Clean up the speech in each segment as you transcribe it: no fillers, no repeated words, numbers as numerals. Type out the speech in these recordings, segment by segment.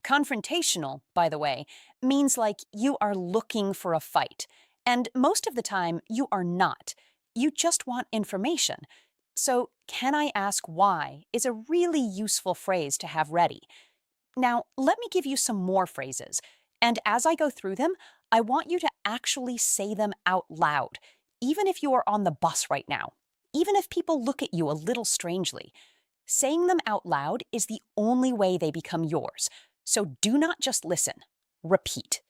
Confrontational, by the way, means like you are looking for a fight. And most of the time, you are not. You just want information. So, can I ask why is a really useful phrase to have ready. Now, let me give you some more phrases. And as I go through them, I want you to actually say them out loud, even if you are on the bus right now, even if people look at you a little strangely. Saying them out loud is the only way they become yours. So do not just listen, repeat.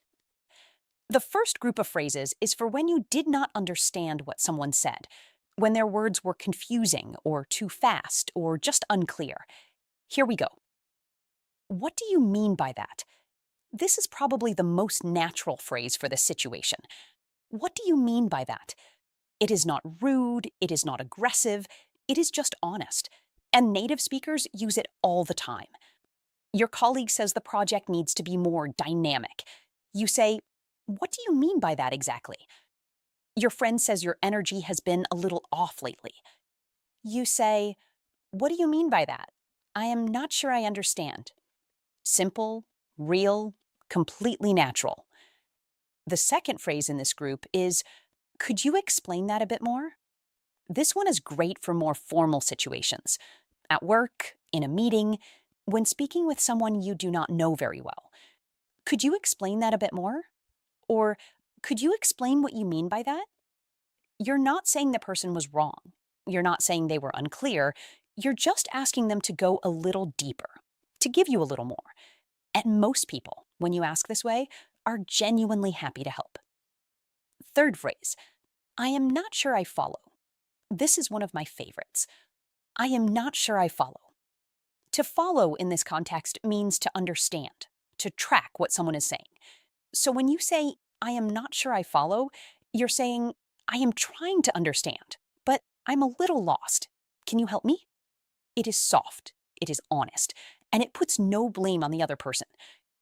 The first group of phrases is for when you did not understand what someone said, when their words were confusing or too fast or just unclear. Here we go. What do you mean by that? This is probably the most natural phrase for this situation. What do you mean by that? It is not rude, it is not aggressive, it is just honest. And native speakers use it all the time. Your colleague says the project needs to be more dynamic. You say, "What do you mean by that exactly?" Your friend says your energy has been a little off lately. You say, "What do you mean by that? I am not sure I understand." Simple, real, completely natural. The second phrase in this group is, "Could you explain that a bit more?" This one is great for more formal situations. At work, in a meeting, when speaking with someone you do not know very well. Could you explain that a bit more? Or could you explain what you mean by that? You're not saying the person was wrong. You're not saying they were unclear. You're just asking them to go a little deeper, to give you a little more. And most people, when you ask this way, are genuinely happy to help. Third phrase, "I am not sure I follow." This is one of my favorites. I am not sure I follow. To follow in this context means to understand, to track what someone is saying. So when you say, "I am not sure I follow," you're saying, "I am trying to understand, but I'm a little lost. Can you help me?" It is soft, it is honest, and it puts no blame on the other person.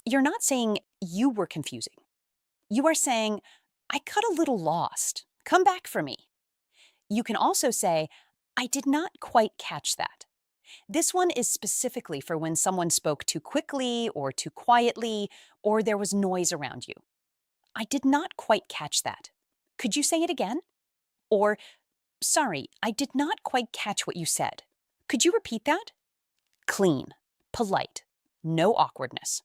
You're not saying you were confusing. You are saying, "I got a little lost. Come back for me." You can also say, "I did not quite catch that." This one is specifically for when someone spoke too quickly or too quietly, or there was noise around you. "I did not quite catch that. Could you say it again?" Or, "Sorry, I did not quite catch what you said. Could you repeat that?" Clean, polite, no awkwardness.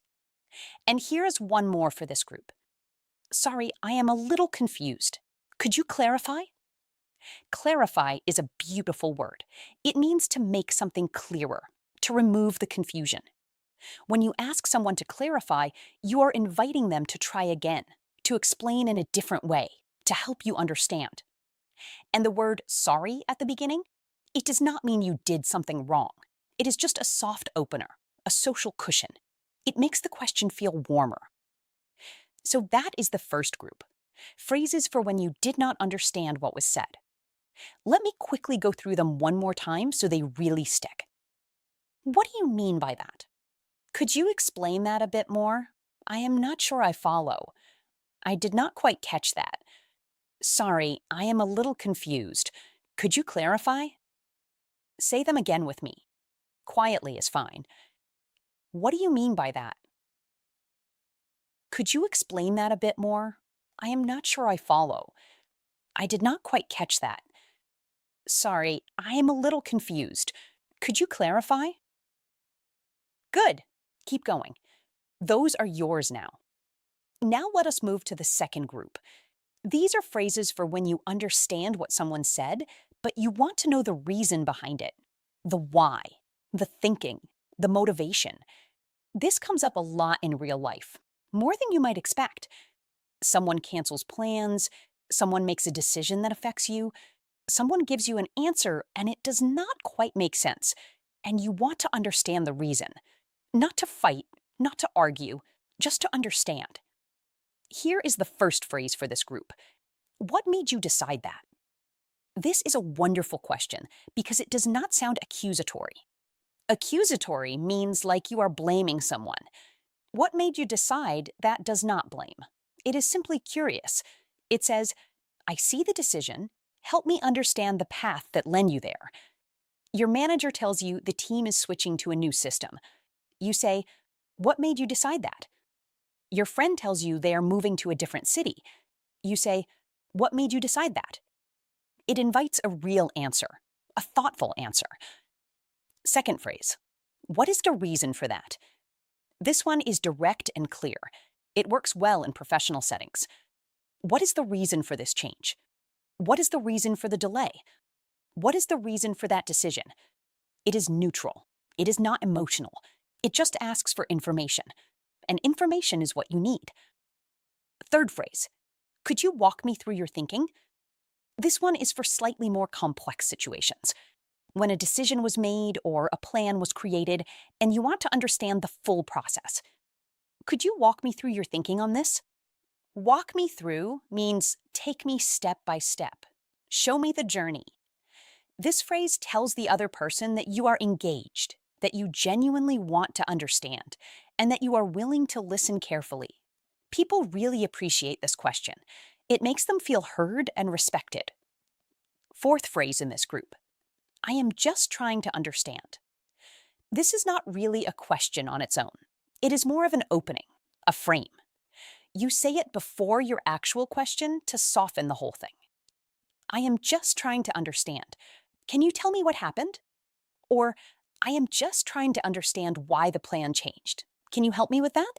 And here is one more for this group. "Sorry, I am a little confused. Could you clarify?" Clarify is a beautiful word. It means to make something clearer, to remove the confusion. When you ask someone to clarify, you are inviting them to try again, to explain in a different way, to help you understand. And the word sorry at the beginning, it does not mean you did something wrong. It is just a soft opener, a social cushion. It makes the question feel warmer. So that is the first group. Phrases for when you did not understand what was said. Let me quickly go through them one more time so they really stick. What do you mean by that? Could you explain that a bit more? I am not sure I follow. I did not quite catch that. Sorry, I am a little confused. Could you clarify? Say them again with me. Quietly is fine. What do you mean by that? Could you explain that a bit more? I am not sure I follow. I did not quite catch that. Sorry, I am a little confused. Could you clarify? Good. Keep going. Those are yours now. Now let us move to the second group. These are phrases for when you understand what someone said, but you want to know the reason behind it. The why, the thinking, the motivation. This comes up a lot in real life, more than you might expect. Someone cancels plans, someone makes a decision that affects you, someone gives you an answer and it does not quite make sense, and you want to understand the reason. Not to fight, not to argue, just to understand. Here is the first phrase for this group. What made you decide that? This is a wonderful question because it does not sound accusatory. Accusatory means like you are blaming someone. What made you decide that does not blame? It is simply curious. It says, I see the decision. Help me understand the path that led you there. Your manager tells you the team is switching to a new system. You say, What made you decide that? Your friend tells you they are moving to a different city. You say, what made you decide that? It invites a real answer, a thoughtful answer. Second phrase, what is the reason for that? This one is direct and clear. It works well in professional settings. What is the reason for this change? What is the reason for the delay? What is the reason for that decision? It is neutral. It is not emotional. It just asks for information. And information is what you need. Third phrase, could you walk me through your thinking? This one is for slightly more complex situations. When a decision was made or a plan was created, and you want to understand the full process. Could you walk me through your thinking on this? Walk me through means take me step by step. Show me the journey. This phrase tells the other person that you are engaged, that you genuinely want to understand, and that you are willing to listen carefully. People really appreciate this question. It makes them feel heard and respected. Fourth phrase in this group, I am just trying to understand. This is not really a question on its own. It is more of an opening, a frame. You say it before your actual question to soften the whole thing. I am just trying to understand. Can you tell me what happened? Or, I am just trying to understand why the plan changed. Can you help me with that?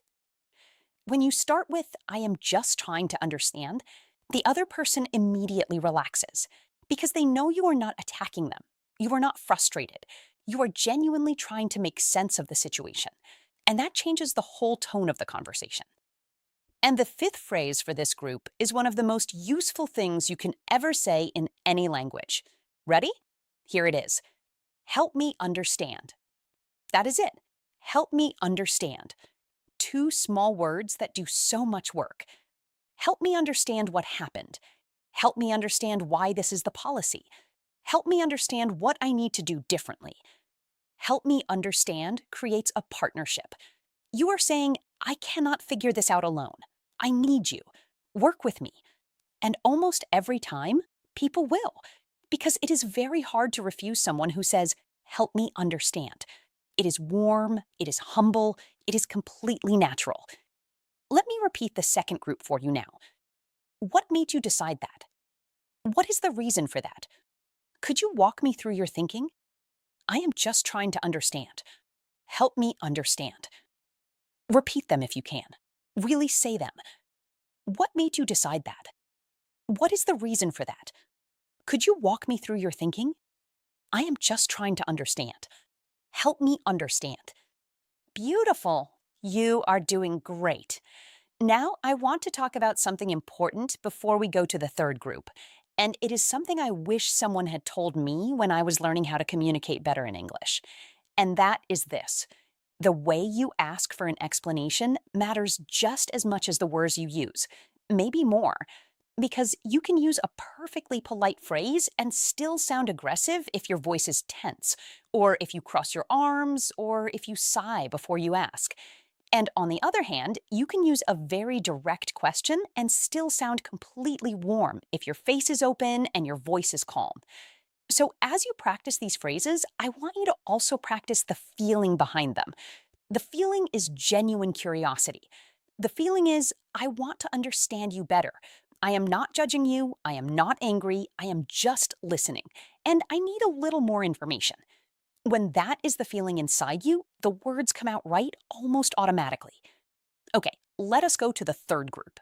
When you start with, I am just trying to understand, the other person immediately relaxes because they know you are not attacking them. You are not frustrated. You are genuinely trying to make sense of the situation. And that changes the whole tone of the conversation. And the fifth phrase for this group is one of the most useful things you can ever say in any language. Ready? Here it is. Help me understand. That is it. Help me understand. Two small words that do so much work. Help me understand what happened. Help me understand why this is the policy. Help me understand what I need to do differently. Help me understand creates a partnership. You are saying, I cannot figure this out alone. I need you. Work with me. And almost every time, people will, because it is very hard to refuse someone who says, help me understand. It is warm, it is humble, it is completely natural. Let me repeat the second group for you now. What made you decide that? What is the reason for that? Could you walk me through your thinking? I am just trying to understand. Help me understand. Repeat them if you can. Really say them. What made you decide that? What is the reason for that? Could you walk me through your thinking? I am just trying to understand. Help me understand. Beautiful. You are doing great. Now, I want to talk about something important before we go to the third group. And it is something I wish someone had told me when I was learning how to communicate better in English. And that is this. The way you ask for an explanation matters just as much as the words you use, maybe more. Because you can use a perfectly polite phrase and still sound aggressive if your voice is tense, or if you cross your arms, or if you sigh before you ask. And on the other hand, you can use a very direct question and still sound completely warm if your face is open and your voice is calm. So as you practice these phrases, I want you to also practice the feeling behind them. The feeling is genuine curiosity. The feeling is, I want to understand you better. I am not judging you. I am not angry. I am just listening. And I need a little more information. When that is the feeling inside you, the words come out right almost automatically. Okay, let us go to the third group.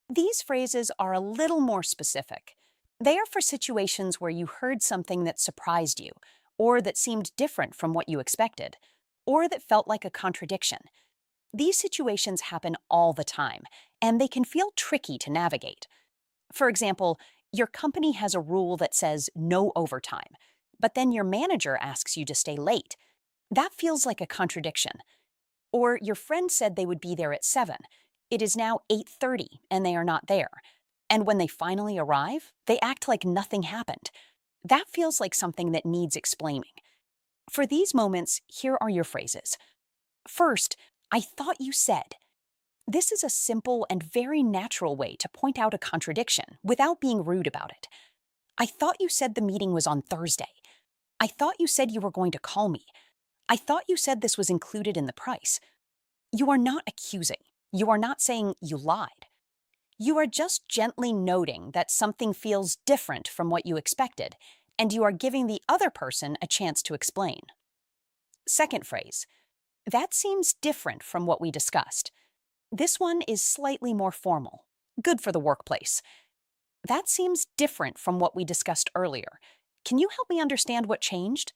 These phrases are a little more specific. They are for situations where you heard something that surprised you, or that seemed different from what you expected, or that felt like a contradiction. These situations happen all the time, and they can feel tricky to navigate. For example, your company has a rule that says no overtime, but then your manager asks you to stay late. That feels like a contradiction. Or your friend said they would be there at 7. It is now 8:30 and they are not there. And when they finally arrive, they act like nothing happened. That feels like something that needs explaining. For these moments, here are your phrases. First, I thought you said. This is a simple and very natural way to point out a contradiction without being rude about it. I thought you said the meeting was on Thursday. I thought you said you were going to call me. I thought you said this was included in the price. You are not accusing. You are not saying you lied. You are just gently noting that something feels different from what you expected, and you are giving the other person a chance to explain. Second phrase, that seems different from what we discussed. This one is slightly more formal. Good for the workplace. That seems different from what we discussed earlier. Can you help me understand what changed?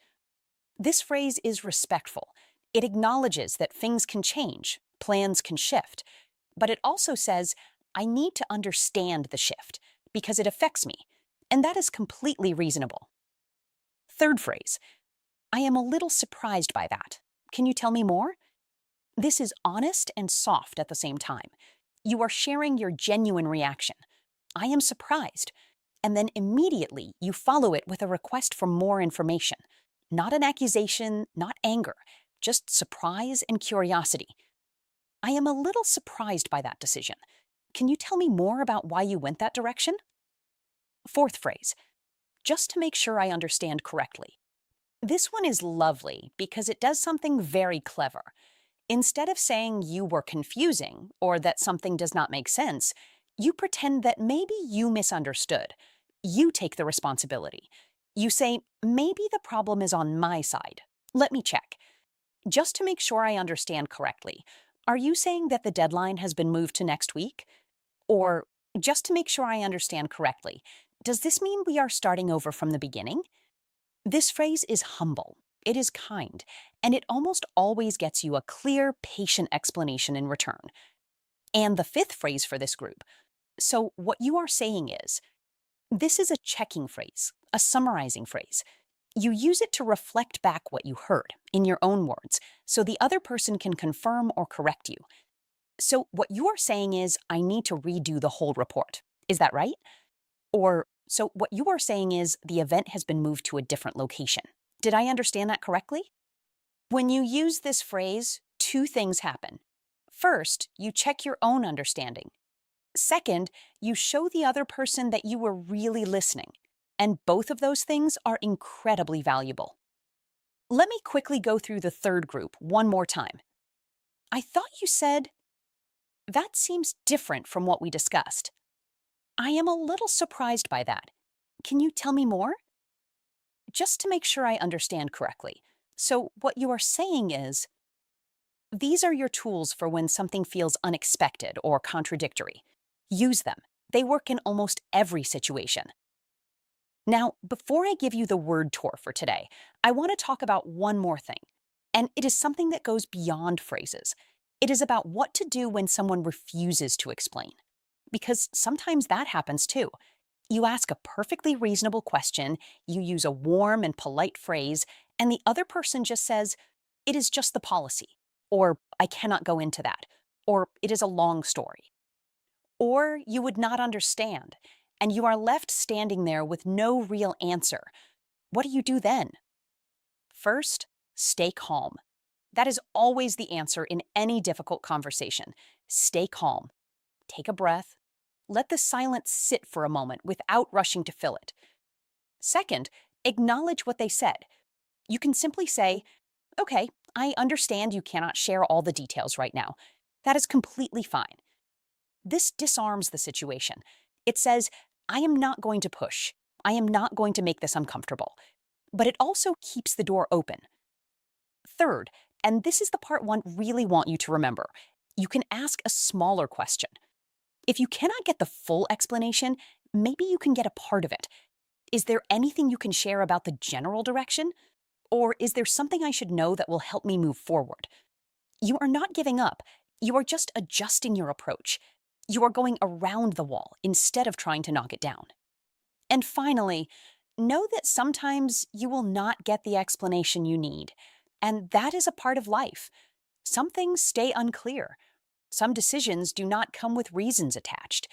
This phrase is respectful. It acknowledges that things can change, plans can shift, but it also says, I need to understand the shift because it affects me, and that is completely reasonable. Third phrase, I am a little surprised by that. Can you tell me more? This is honest and soft at the same time. You are sharing your genuine reaction. I am surprised. And then immediately you follow it with a request for more information. Not an accusation, not anger, just surprise and curiosity. I am a little surprised by that decision. Can you tell me more about why you went that direction? Fourth phrase, just to make sure I understand correctly. This one is lovely because it does something very clever. Instead of saying you were confusing or that something does not make sense, you pretend that maybe you misunderstood. You take the responsibility. You say, maybe the problem is on my side. Let me check. Just to make sure I understand correctly, are you saying that the deadline has been moved to next week? Or, just to make sure I understand correctly, does this mean we are starting over from the beginning? This phrase is humble, it is kind, and it almost always gets you a clear, patient explanation in return. And the fifth phrase for this group, so what you are saying is, this is a checking phrase, a summarizing phrase. You use it to reflect back what you heard in your own words, so the other person can confirm or correct you. So what you are saying is, I need to redo the whole report. Is that right? Or, so what you are saying is, the event has been moved to a different location. Did I understand that correctly? When you use this phrase, two things happen. First, you check your own understanding. Second, you show the other person that you were really listening. And both of those things are incredibly valuable. Let me quickly go through the third group one more time. I thought you said, that seems different from what we discussed. I am a little surprised by that. Can you tell me more? Just to make sure I understand correctly. So, what you are saying is, these are your tools for when something feels unexpected or contradictory. Use them. They work in almost every situation. Now, before I give you the word tour for today, I want to talk about one more thing. And it is something that goes beyond phrases. It is about what to do when someone refuses to explain. Because sometimes that happens too. You ask a perfectly reasonable question, you use a warm and polite phrase, and the other person just says, it is just the policy, or I cannot go into that, or it is a long story. Or you would not understand, and you are left standing there with no real answer. What do you do then? First, stay calm. That is always the answer in any difficult conversation. Stay calm. Take a breath. Let the silence sit for a moment without rushing to fill it. Second, acknowledge what they said. You can simply say, okay, I understand you cannot share all the details right now. That is completely fine. This disarms the situation. It says, I am not going to push. I am not going to make this uncomfortable. But it also keeps the door open. Third, and this is the part one really want you to remember, you can ask a smaller question. If you cannot get the full explanation, maybe you can get a part of it. Is there anything you can share about the general direction? Or is there something I should know that will help me move forward? You are not giving up. You are just adjusting your approach. You are going around the wall instead of trying to knock it down. And finally, know that sometimes you will not get the explanation you need. And that is a part of life. Some things stay unclear. Some decisions do not come with reasons attached.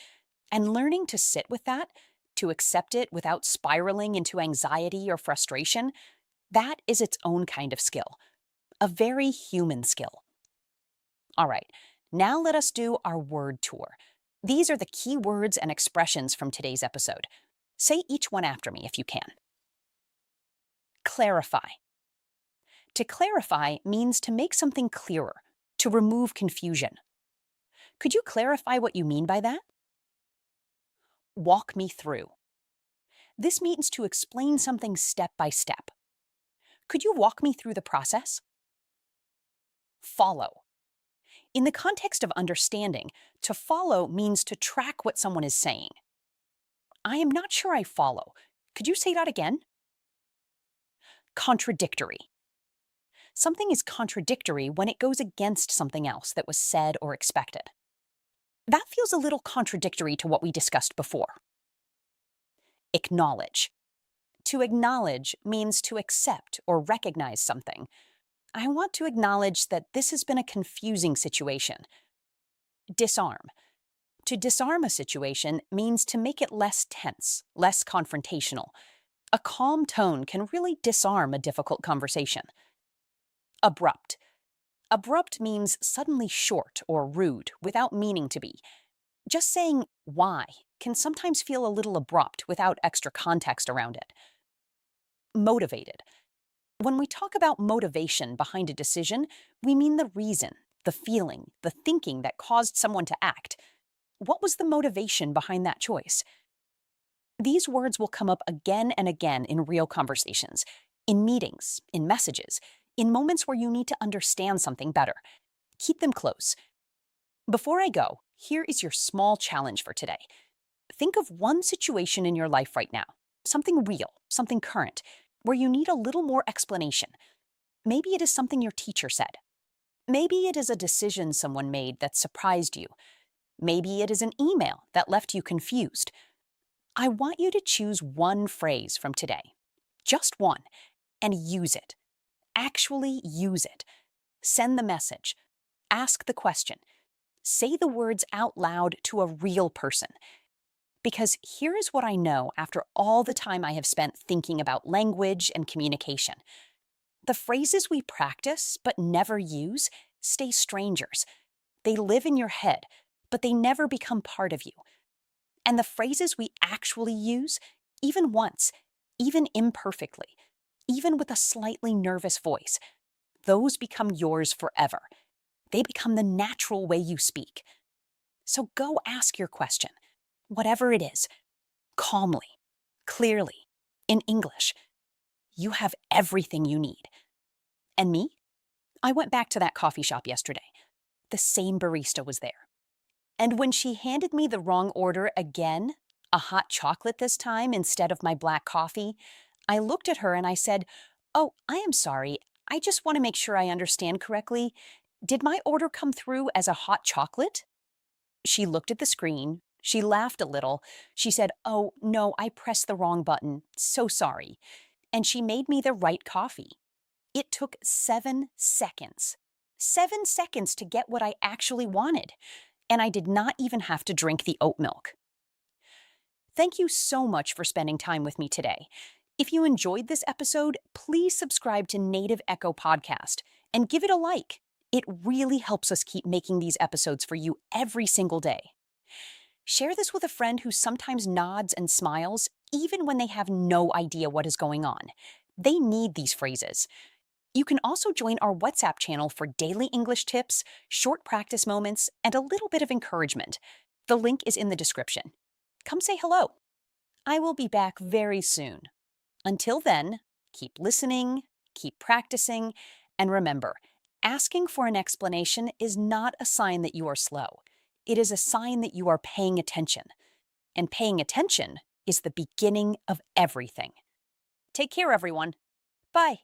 And learning to sit with that, to accept it without spiraling into anxiety or frustration, that is its own kind of skill. A very human skill. All right, now let us do our word tour. These are the key words and expressions from today's episode. Say each one after me if you can. Clarify. To clarify means to make something clearer, to remove confusion. Could you clarify what you mean by that? Walk me through. This means to explain something step by step. Could you walk me through the process? Follow. In the context of understanding, to follow means to track what someone is saying. I am not sure I follow. Could you say that again? Contradictory. Something is contradictory when it goes against something else that was said or expected. That feels a little contradictory to what we discussed before. Acknowledge. To acknowledge means to accept or recognize something. I want to acknowledge that this has been a confusing situation. Disarm. To disarm a situation means to make it less tense, less confrontational. A calm tone can really disarm a difficult conversation. Abrupt. Abrupt means suddenly short or rude without meaning to be. Just saying why can sometimes feel a little abrupt without extra context around it. Motivated. When we talk about motivation behind a decision, we mean the reason, the feeling, the thinking that caused someone to act. What was the motivation behind that choice? These words will come up again and again in real conversations, in meetings, in messages, in moments where you need to understand something better. Keep them close. Before I go, here is your small challenge for today. Think of one situation in your life right now, something real, something current, where you need a little more explanation. Maybe it is something your teacher said. Maybe it is a decision someone made that surprised you. Maybe it is an email that left you confused. I want you to choose one phrase from today, just one, and use it. Actually use it. Send the message. Ask the question. Say the words out loud to a real person. Because here is what I know after all the time I have spent thinking about language and communication. The phrases we practice but never use stay strangers. They live in your head, but they never become part of you. And the phrases we actually use, even once, even imperfectly, even with a slightly nervous voice, those become yours forever. They become the natural way you speak. So go ask your question, whatever it is, calmly, clearly, in English. You have everything you need. And me? I went back to that coffee shop yesterday. The same barista was there. And when she handed me the wrong order again, a hot chocolate this time instead of my black coffee, I looked at her and I said, "Oh, I am sorry. I just want to make sure I understand correctly. Did my order come through as a hot chocolate?" She looked at the screen. She laughed a little. She said, "Oh, no, I pressed the wrong button. So sorry." And she made me the right coffee. It took 7 seconds. 7 seconds to get what I actually wanted. And I did not even have to drink the oat milk. Thank you so much for spending time with me today. If you enjoyed this episode, please subscribe to Native Echo Podcast and give it a like. It really helps us keep making these episodes for you every single day. Share this with a friend who sometimes nods and smiles, even when they have no idea what is going on. They need these phrases. You can also join our WhatsApp channel for daily English tips, short practice moments, and a little bit of encouragement. The link is in the description. Come say hello. I will be back very soon. Until then, keep listening, keep practicing, and remember, asking for an explanation is not a sign that you are slow. It is a sign that you are paying attention. And paying attention is the beginning of everything. Take care, everyone. Bye.